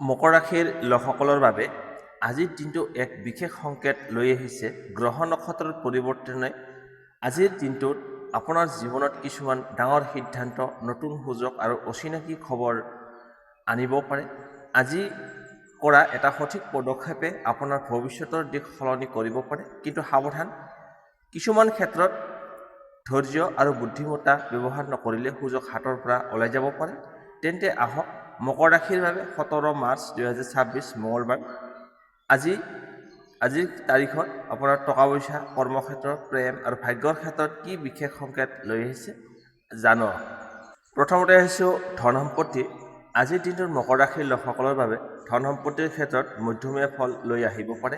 মকৰ ৰাশিৰ লোকসকলৰ বাবে আজিৰ দিনটো এক বিশেষ সংকেত লৈ আহিছে। গ্ৰহ নক্ষত্ৰৰ পৰিৱৰ্তনে আজিৰ দিনটোত আপোনাৰ জীৱনত কিছুমান ডাঙৰ সিদ্ধান্ত, নতুন সুযোগ আৰু অচিনাকি খবৰ আনিব পাৰে। আজি কৰা এটা সঠিক পদক্ষেপে আপোনাৰ ভৱিষ্যতৰ দিশ সলনি কৰিব পাৰে। কিন্তু সাৱধান, কিছুমান ক্ষেত্ৰত ধৈৰ্য আৰু বুদ্ধিমত্তা ব্যৱহাৰ নকৰিলে সুযোগ হাতৰ পৰা ওলাই যাব পাৰে। তেন্তে আহক, মকৰ ৰাশিৰ বাবে 17 মাৰ্চ 2026 মঙলবাৰ আজিৰ তাৰিখত আপোনাৰ টকা পইচা, কৰ্মক্ষেত্ৰ, প্ৰেম আৰু ভাগ্যৰ ক্ষেত্ৰত কি বিশেষ সংকেত লৈ আহিছে জানো। প্ৰথমতে আহিছোঁ ধন সম্পত্তি। আজিৰ দিনটোত মকৰ ৰাশিৰ লোকসকলৰ বাবে ধন সম্পত্তিৰ ক্ষেত্ৰত মধ্যমীয়া ফল লৈ আহিব পাৰে।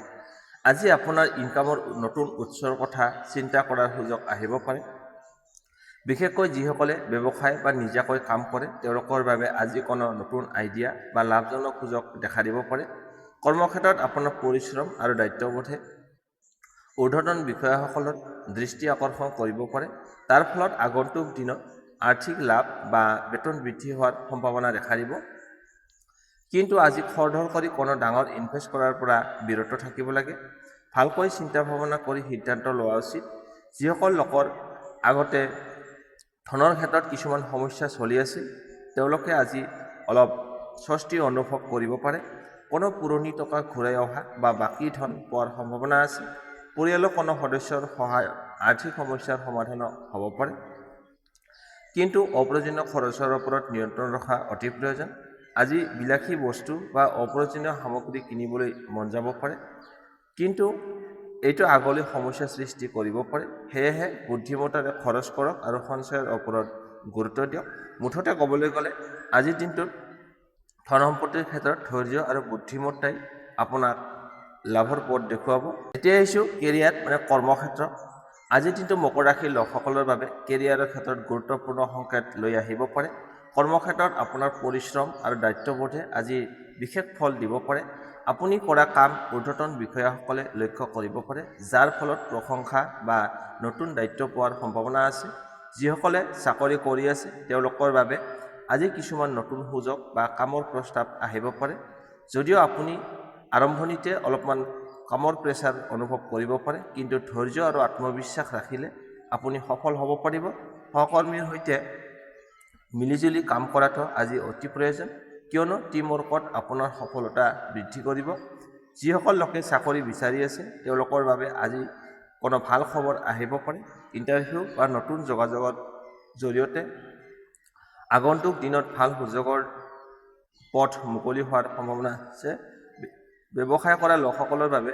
আজি আপোনাৰ ইনকামৰ নতুন উৎসৰ কথা চিন্তা কৰাৰ সুযোগ আহিব পাৰে। বিশেষকৈ যিসকলে ব্যৱসায় বা নিজাকৈ কাম কৰে তেওঁলোকৰ বাবে আজি কোনো নতুন আইডিয়া বা লাভজনক সুযোগ দেখা দিব পাৰে। কৰ্মক্ষেত্ৰত আপোনাৰ পৰিশ্ৰম আৰু দায়িত্ববোধে ঊৰ্ধ্বতন বিষয়াসকলৰ দৃষ্টি আকৰ্ষণ কৰিব পাৰে। তাৰ ফলত আগন্তুক দিনত আৰ্থিক লাভ বা বেতন বৃদ্ধি হোৱাৰ সম্ভাৱনা দেখা দিব। কিন্তু আজি খৰধৰ কৰি কোনো ডাঙৰ ইনভেষ্ট কৰাৰ পৰা বিৰত থাকিব লাগে। ভালকৈ চিন্তা ভাৱনা কৰি সিদ্ধান্ত লোৱা উচিত। যিসকল লোকৰ আগতে ধনৰ ক্ষেত্ৰত কিছুমান সমস্যা চলি আছিল তেওঁলোকে আজি অলপ স্বস্তি অনুভৱ কৰিব পাৰে। কোনো পুৰণি টকা ঘূৰাই অহা বা বাকী ধন পোৱাৰ সম্ভাৱনা আছে। পৰিয়ালৰ কোনো সদস্যৰ সহায়ত আৰ্থিক সমস্যাৰ সমাধান হ'ব পাৰে। কিন্তু অপ্ৰয়োজনীয় খৰচৰ ওপৰত নিয়ন্ত্ৰণ ৰখা অতি প্ৰয়োজন। আজি বিলাসী বস্তু বা অপ্ৰয়োজনীয় সামগ্ৰী কিনিবলৈ মন যাব পাৰে, কিন্তু এইটো আগলৈ সমস্যাৰ সৃষ্টি কৰিব পাৰে। সেয়েহে বুদ্ধিমত্তাৰে খৰচ কৰক আৰু সঞ্চয়ৰ ওপৰত গুৰুত্ব দিয়ক। মুঠতে ক'বলৈ গ'লে আজিৰ দিনটোত ধন সম্পত্তিৰ ক্ষেত্ৰত ধৈৰ্য আৰু বুদ্ধিমত্তাই আপোনাক লাভৰ পথ দেখুৱাব। এতিয়া আহিছোঁ কেৰিয়াৰ কৰ্মক্ষেত্ৰ। আজিৰ দিনটো মকৰ ৰাশিৰ লোকসকলৰ বাবে কেৰিয়াৰৰ ক্ষেত্ৰত গুৰুত্বপূৰ্ণ সংকেত লৈ আহিব পাৰে। কৰ্মক্ষেত্ৰত আপোনাৰ পৰিশ্ৰম আৰু দায়িত্ববোধে আজি বিশেষ ফল দিব পাৰে। আপুনি কৰা কাম ঊৰ্ধ্বতন বিষয়াসকলে লক্ষ্য কৰিব পাৰে, যাৰ ফলত প্ৰশংসা বা নতুন দায়িত্ব পোৱাৰ সম্ভাৱনা আছে। যিসকলে চাকৰি কৰি আছে তেওঁলোকৰ বাবে আজি কিছুমান নতুন সুযোগ বা কামৰ প্ৰস্তাৱ আহিব পাৰে। যদিও আপুনি আৰম্ভণিতে অলপমান কামৰ প্ৰেছাৰ অনুভৱ কৰিব পাৰে, কিন্তু ধৈৰ্য আৰু আত্মবিশ্বাস ৰাখিলে আপুনি সফল হ'ব পাৰিব। সহকৰ্মীৰ সৈতে মিলিজুলি কাম কৰাটো আজি অতি প্ৰয়োজন, কিয়নো টিমৱৰ্কত আপোনাৰ সফলতা বৃদ্ধি কৰিব। যিসকল লোকে চাকৰি বিচাৰি আছে তেওঁলোকৰ বাবে আজি কোনো ভাল খবৰ আহিব পাৰে। ইণ্টাৰভিউ বা নতুন যোগাযোগৰ জৰিয়তে আগন্তুক দিনত ভাল সুযোগৰ পথ মুকলি হোৱাৰ সম্ভাৱনা আছে। ব্যৱসায় কৰা লোকসকলৰ বাবে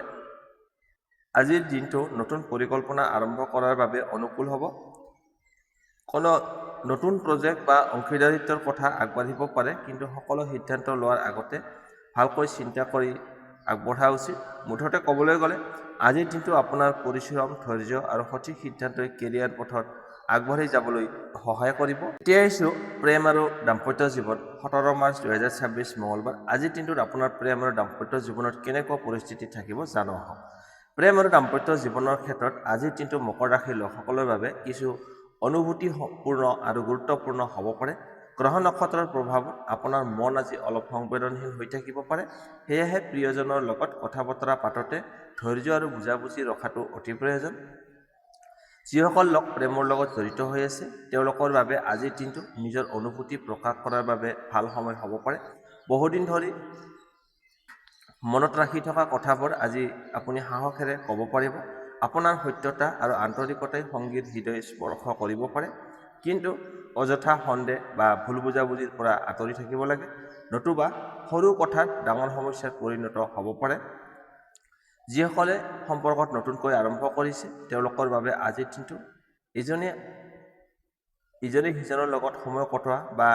আজিৰ দিনটো নতুন পৰিকল্পনা আৰম্ভ কৰাৰ বাবে অনুকূল হ'ব। কোনো নতুন প্ৰজেক্ট বা অংশীদাৰিত্বৰ কথা আগবাঢ়িব পাৰে, কিন্তু সকলো সিদ্ধান্ত লোৱাৰ আগতে ভালকৈ চিন্তা কৰি আগবঢ়া উচিত। মুঠতে ক'বলৈ গ'লে আজিৰ দিনটো আপোনাৰ পৰিশ্ৰম, ধৈৰ্য আৰু সঠিক সিদ্ধান্তই কেৰিয়াৰ পথত আগবাঢ়ি যাবলৈ সহায় কৰিব। এতিয়া আহিছোঁ প্ৰেম আৰু দাম্পত্য জীৱন। 17 মাৰ্চ 2026 মঙলবাৰ আজিৰ দিনটোত আপোনাৰ প্ৰেম আৰু দাম্পত্য জীৱনত কেনেকুৱা পৰিস্থিতি থাকিব জানো আহক। প্ৰেম আৰু দাম্পত্য জীৱনৰ ক্ষেত্ৰত আজিৰ দিনটো মকৰ ৰাশিৰ লোকসকলৰ বাবে কিছু অনুভূতিপূৰ্ণ আৰু গুৰুত্বপূৰ্ণ হ'ব পাৰে। গ্ৰহ নক্ষত্ৰৰ প্ৰভাৱত আপোনাৰ মন আজি অলপ সংবেদনশীল হৈ থাকিব পাৰে। সেয়েহে প্ৰিয়জনৰ লগত কথা বতৰা পাতোতে ধৈৰ্য আৰু বুজাবুজি ৰখাটো অতি প্ৰয়োজন। যিসকল লোক প্ৰেমৰ লগত জড়িত হৈ আছে তেওঁলোকৰ বাবে আজিৰ দিনটো নিজৰ অনুভূতি প্ৰকাশ কৰাৰ বাবে ভাল সময় হ'ব পাৰে। বহুদিন ধৰি মনত ৰাখি থকা কথাবোৰ আজি আপুনি সাহসেৰে ক'ব পাৰিব। আপোনাৰ সত্যতা আৰু আন্তৰিকতাই সংগীৰ হৃদয় স্পৰ্শ কৰিব পাৰে, কিন্তু অযথা সন্দেহ বা ভুল বুজাবুজিৰ পৰা আঁতৰি থাকিব লাগে, নতুবা সৰু কথাত ডাঙৰ সমস্যাত পৰিণত হ'ব পাৰে। যিসকলে সম্পৰ্কত নতুনকৈ আৰম্ভ কৰিছে তেওঁলোকৰ বাবে আজিৰ দিনটো ইজনে সিজনৰ লগত সময় কটোৱা বা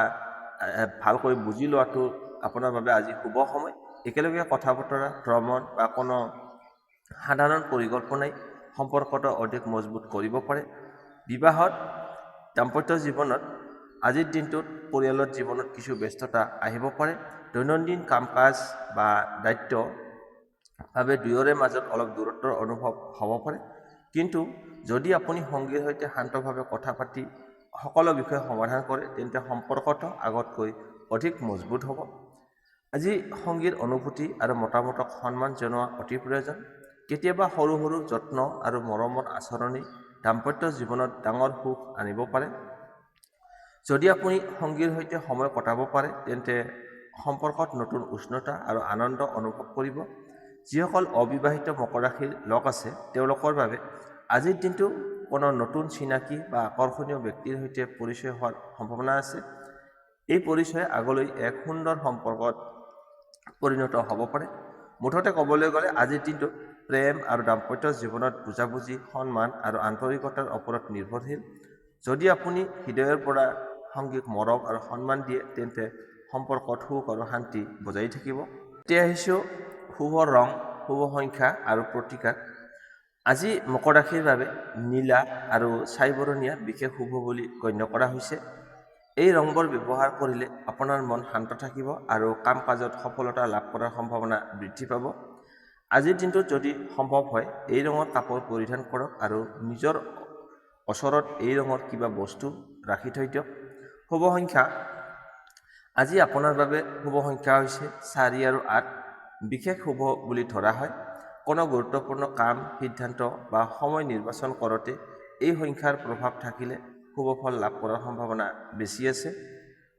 ভালকৈ বুজি লোৱাটো আপোনাৰ বাবে আজি শুভ সময়। একেলগে কথা বতৰা, ভ্ৰমণ বা কোনো সাধাৰণ পৰিকল্পনাই সম্পৰ্কটো অধিক মজবুত কৰিব পাৰে। বিবাহত দাম্পত্য জীৱনত আজিৰ দিনটোত পৰিয়ালৰ জীৱনত কিছু ব্যস্ততা আহিব পাৰে। দৈনন্দিন কাম কাজ বা দায়িত্ব বাবে দুয়োৰে মাজত অলপ দূৰত্বৰ অনুভৱ হ'ব পাৰে, কিন্তু যদি আপুনি সংগীৰ সৈতে শান্তভাৱে কথা পাতি সকলো বিষয় সমাধান কৰে তেন্তে সম্পৰ্কটো আগতকৈ অধিক মজবুত হ'ব। আজি সংগীৰ অনুভূতি আৰু মতামতক সন্মান জনোৱা অতি প্ৰয়োজন। কেতিয়াবা সৰু সৰু যত্ন আৰু মৰমৰ আচৰণি দাম্পত্য জীৱনত ডাঙৰ সুখ আনিব পাৰে। যদি আপুনি সংগীৰ সৈতে সময় কটাব পাৰে তেন্তে সম্পৰ্কত নতুন উষ্ণতা আৰু আনন্দ অনুভৱ কৰিব। যিসকল অবিবাহিত মকৰ ৰাশিৰ লোক আছে তেওঁলোকৰ বাবে আজিৰ দিনটো কোনো নতুন চিনাকি বা আকৰ্ষণীয় ব্যক্তিৰ সৈতে পৰিচয় হোৱাৰ সম্ভাৱনা আছে। এই পৰিচয় আগলৈ এক সুন্দৰ সম্পৰ্কত পৰিণত হ'ব পাৰে। মুঠতে ক'বলৈ গ'লে আজিৰ দিনটোত প্ৰেম আৰু দাম্পত্য জীৱনত বুজাবুজি, সন্মান আৰু আন্তৰিকতাৰ ওপৰত নিৰ্ভৰশীল। যদি আপুনি হৃদয়ৰ পৰা সংগীক মৰম আৰু সন্মান দিয়ে তেন্তে সম্পৰ্কত সুখ আৰু শান্তি বজাই থাকিব। এতিয়া আহিছোঁ শুভ ৰং, শুভ সংখ্যা আৰু প্ৰতিকাৰ। আজি মকৰ ৰাশিৰ বাবে নীলা আৰু ছাই বৰণীয়া বিশেষ শুভ বুলি গণ্য কৰা হৈছে। এই ৰংবোৰ ব্যৱহাৰ কৰিলে আপোনাৰ মন শান্ত থাকিব আৰু কাম কাজত সফলতা লাভ কৰাৰ সম্ভাৱনা বৃদ্ধি পাব। আজিৰ দিনটোত যদি সম্ভৱ হয় এই ৰঙৰ কাপোৰ পৰিধান কৰক আৰু নিজৰ ওচৰত এই ৰঙৰ কিবা বস্তু ৰাখি থৈ দিয়ক। শুভ সংখ্যা, আজি আপোনাৰ বাবে শুভ সংখ্যা হৈছে 4 আৰু 8। বিশেষ শুভ বুলি ধৰা হয়। কোনো গুৰুত্বপূৰ্ণ কাম, সিদ্ধান্ত বা সময় নিৰ্বাচন কৰোঁতে এই সংখ্যাৰ প্ৰভাৱ থাকিলে শুভ ফল লাভ কৰাৰ সম্ভাৱনা বেছি আছে।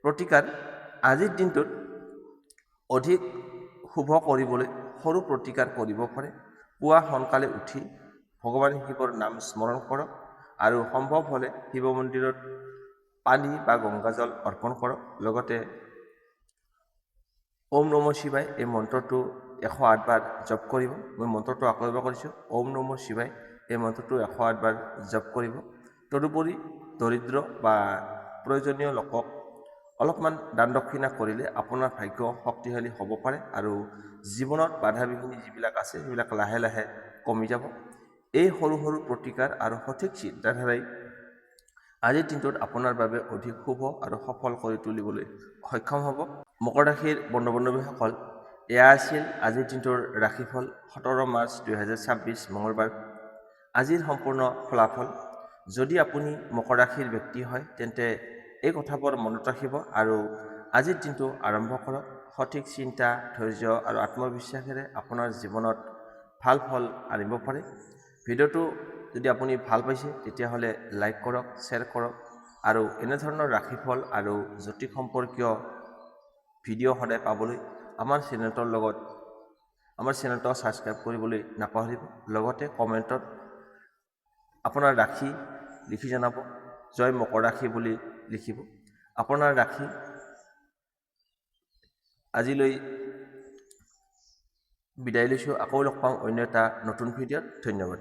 প্ৰতিকাৰ, আজিৰ দিনটোত অধিক শুভ কৰিবলৈ সৰু প্ৰতিকাৰ কৰিব পাৰে। পুৱা সোনকালে উঠি ভগৱান শিৱৰ নাম স্মৰণ কৰক আৰু সম্ভৱ হ'লে শিৱ মন্দিৰত পানী বা গংগাজল অৰ্পণ কৰক। লগতে ওম নম শিৱায় এই মন্ত্ৰটো 108 বাৰ জপ কৰিব। মই মন্ত্ৰটো আকৌ এবাৰ কৰিছোঁ, ওম নম শিৱায় এই মন্ত্ৰটো 108 বাৰ জপ কৰিব। তদুপৰি দৰিদ্ৰ বা প্ৰয়োজনীয় লোকক অলপমান দান দক্ষিণা কৰিলে আপোনাৰ ভাগ্য শক্তিশালী হ'ব পাৰে আৰু জীৱনত বাধা বিঘিনি যিবিলাক আছে সেইবিলাক লাহে লাহে কমি যাব। এই সৰু সৰু প্ৰতিকাৰ আৰু সঠিক চিন্তাধাৰাই আজিৰ দিনটোত আপোনাৰ বাবে অধিক শুভ আৰু সফল কৰি তুলিবলৈ সক্ষম হ'ব। মকৰ ৰাশিৰ বন্ধু বান্ধৱীসকল, এয়া আছিল আজিৰ দিনটোৰ ৰাশিফল 17 মাৰ্চ 2026 মঙলবাৰ। আজিৰ সম্পূৰ্ণ ফলাফল। যদি আপুনি মকৰ ৰাশিৰ ব্যক্তি হয় তেন্তে এই কথাবোৰ মনত ৰাখিব আৰু আজিৰ দিনটো আৰম্ভ কৰক। সঠিক চিন্তা, ধৈৰ্য আৰু আত্মবিশ্বাসেৰে আপোনাৰ জীৱনত ভাল ফল আনিব পাৰে। ভিডিঅ'টো যদি আপুনি ভাল পাইছে তেতিয়াহ'লে লাইক কৰক, শ্বেয়াৰ কৰক আৰু এনেধৰণৰ ৰাশিফল আৰু জ্যোতিষ সম্পৰ্কীয় ভিডিঅ' সদায় পাবলৈ আমাৰ চেনেলটো ছাবস্ক্ৰাইব কৰিবলৈ নাপাহৰিব। লগতে কমেণ্টত আপোনাৰ ৰাশি লিখি জনাব, জয় মকৰ ৰাশি বুলি লিখিব। আপোনাৰ ৰাশি। আজিলৈ বিদায় লৈছোঁ। আকৌ লগ পাম অন্য এটা নতুন ভিডিঅ'ত। ধন্যবাদ।